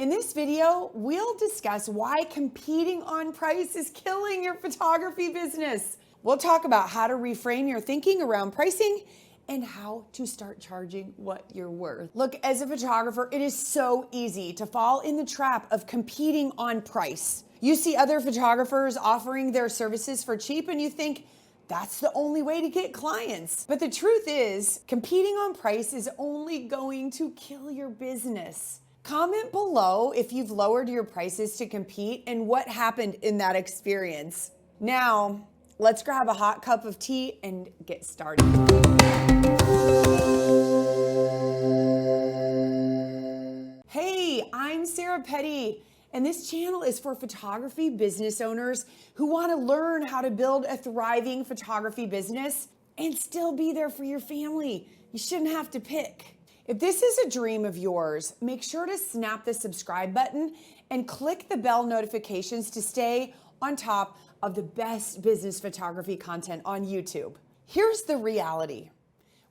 In this video, we'll discuss why competing on price is killing your photography business. We'll talk about how to reframe your thinking around pricing and how to start charging what you're worth. Look, as a photographer, it is so easy to fall in the trap of competing on price. You see other photographers offering their services for cheap and you think, that's the only way to get clients. But the truth is, competing on price is only going to kill your business. Comment below if you've lowered your prices to compete and what happened in that experience. Now, let's grab a hot cup of tea and get started. Hey, I'm Sarah Petty, and this channel is for photography business owners who want to learn how to build a thriving photography business and still be there for your family. You shouldn't have to pick. If this is a dream of yours, make sure to snap the subscribe button and click the bell notifications to stay on top of the best business photography content on YouTube. Here's the reality.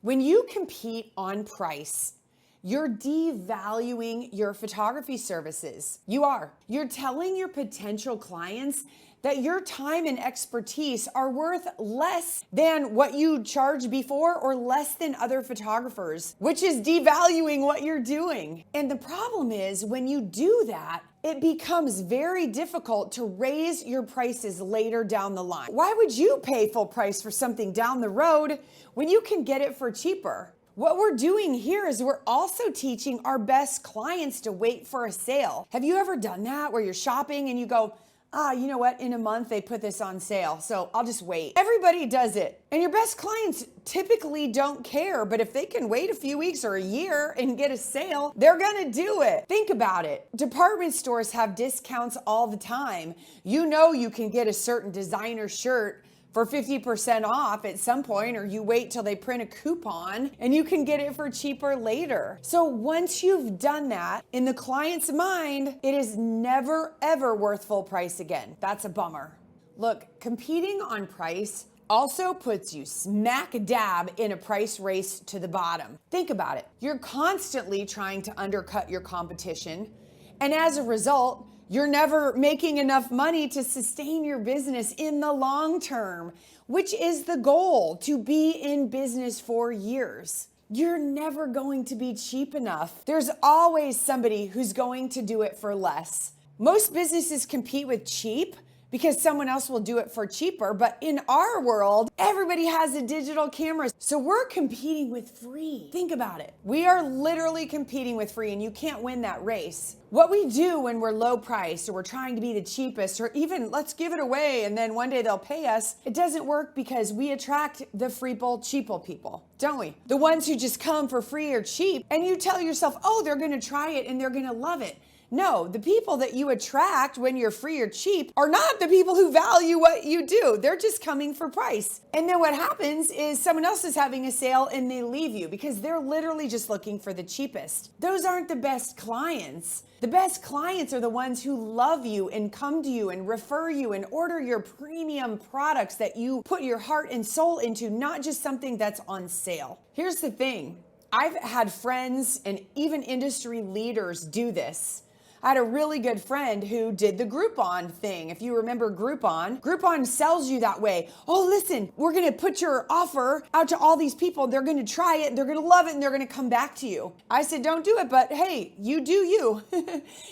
When you compete on price, you're devaluing your photography services. You're telling your potential clients that your time and expertise are worth less than what you charged before or less than other photographers, which is devaluing what you're doing. And the problem is when you do that, it becomes very difficult to raise your prices later down the line. Why would you pay full price for something down the road when you can get it for cheaper? What we're doing here is we're also teaching our best clients to wait for a sale. Have you ever done that where you're shopping and you go, you know what, in a month they put this on sale, so I'll just wait. Everybody does it. And your best clients typically don't care, but if they can wait a few weeks or a year and get a sale, they're gonna do it. Think about it. Department stores have discounts all the time. You know you can get a certain designer shirt for 50% off at some point, or you wait till they print a coupon and you can get it for cheaper later. So once you've done that, in the client's mind, it is never ever worth full price again. That's a bummer. Look, competing on price also puts you smack dab in a price race to the bottom. Think about it. You're constantly trying to undercut your competition, and as a result, you're never making enough money to sustain your business in the long term, which is the goal, to be in business for years. You're never going to be cheap enough. There's always somebody who's going to do it for less. Most businesses compete with cheap because someone else will do it for cheaper, but in our world, everybody has a digital camera, so we're competing with free. Think about it. We are literally competing with free, and you can't win that race. What we do when we're low priced or we're trying to be the cheapest, or even let's give it away and then one day they'll pay us, it doesn't work because we attract the freeple, cheaple people, don't we? The ones who just come for free or cheap, and you tell yourself, oh, they're gonna try it and they're gonna love it. No, the people that you attract when you're free or cheap are not the people who value what you do. They're just coming for price. And then what happens is someone else is having a sale and they leave you because they're literally just looking for the cheapest. Those aren't the best clients. The best clients are the ones who love you and come to you and refer you and order your premium products that you put your heart and soul into, not just something that's on sale. Here's the thing. I've had friends and even industry leaders do this. I had a really good friend who did the Groupon thing. If you remember Groupon sells you that way. Oh, listen, we're gonna put your offer out to all these people. They're gonna try it, they're gonna love it, and they're gonna come back to you. I said, don't do it, but hey, you do you.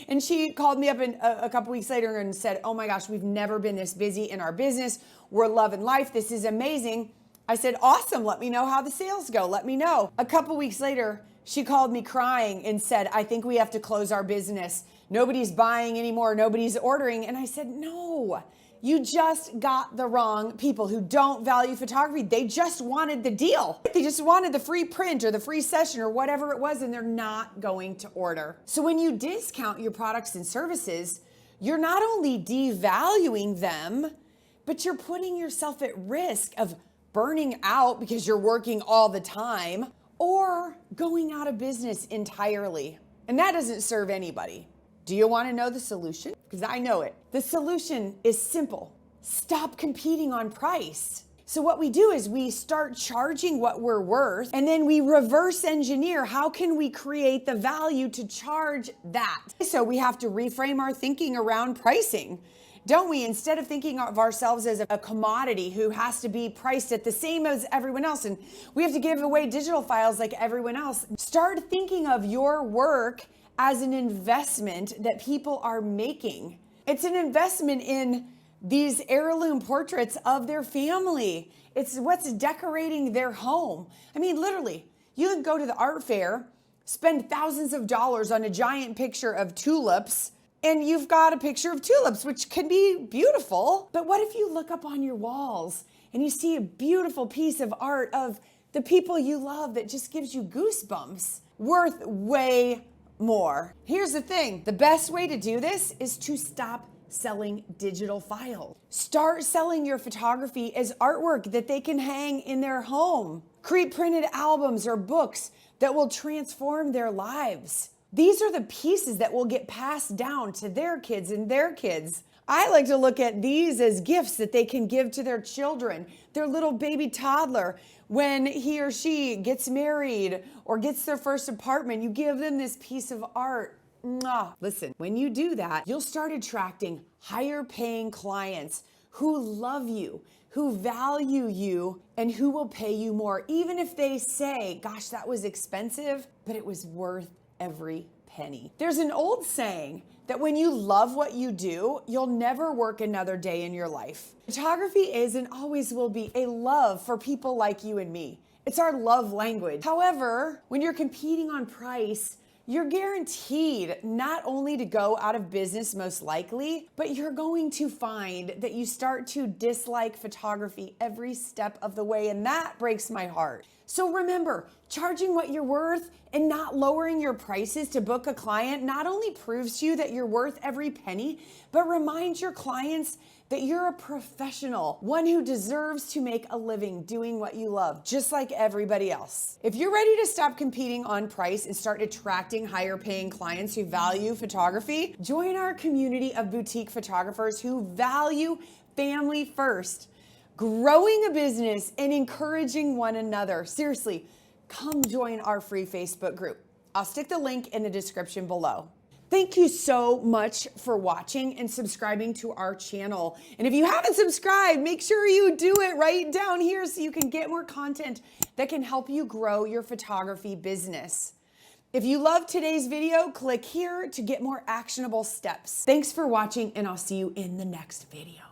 And she called me up a couple weeks later and said, oh my gosh, we've never been this busy in our business. We're loving life, this is amazing. I said, awesome, let me know how the sales go, let me know. A couple weeks later, she called me crying and said, I think we have to close our business. Nobody's buying anymore, nobody's ordering. And I said, no, you just got the wrong people who don't value photography. They just wanted the deal. They just wanted the free print or the free session or whatever it was, and they're not going to order. So when you discount your products and services, you're not only devaluing them, but you're putting yourself at risk of burning out because you're working all the time, or going out of business entirely. And that doesn't serve anybody. Do you want to know the solution? Because I know it. The solution is simple. Stop competing on price. So what we do is we start charging what we're worth, and then we reverse engineer how can we create the value to charge that. So we have to reframe our thinking around pricing, don't we? Instead of thinking of ourselves as a commodity who has to be priced at the same as everyone else, and we have to give away digital files like everyone else, start thinking of your work as an investment that people are making. It's an investment in these heirloom portraits of their family. It's what's decorating their home. I mean, literally, you can go to the art fair, spend thousands of dollars on a giant picture of tulips, and you've got a picture of tulips, which can be beautiful. But what if you look up on your walls and you see a beautiful piece of art of the people you love that just gives you goosebumps, worth way more? Here's the thing. The best way to do this is to stop selling digital files. Start selling your photography as artwork that they can hang in their home. Create printed albums or books that will transform their lives. These are the pieces that will get passed down to their kids and their kids. I like to look at these as gifts that they can give to their children, their little baby toddler. When he or she gets married or gets their first apartment, you give them this piece of art. Mwah. Listen, when you do that, you'll start attracting higher paying clients who love you, who value you, and who will pay you more, even if they say, gosh, that was expensive, but it was worth every penny. There's an old saying that when you love what you do, you'll never work another day in your life. Photography is and always will be a love for people like you and me. It's our love language. However, when you're competing on price, you're guaranteed not only to go out of business most likely, but you're going to find that you start to dislike photography every step of the way, and that breaks my heart. So remember, charging what you're worth and not lowering your prices to book a client not only proves to you that you're worth every penny, but reminds your clients that you're a professional, one who deserves to make a living doing what you love, just like everybody else. If you're ready to stop competing on price and start attracting higher paying clients who value photography, join our community of boutique photographers who value family first, growing a business and encouraging one another. Seriously, come join our free Facebook group. I'll stick the link in the description below. Thank you so much for watching and subscribing to our channel. And if you haven't subscribed, make sure you do it right down here so you can get more content that can help you grow your photography business. If you loved today's video, click here to get more actionable steps. Thanks for watching, and I'll see you in the next video.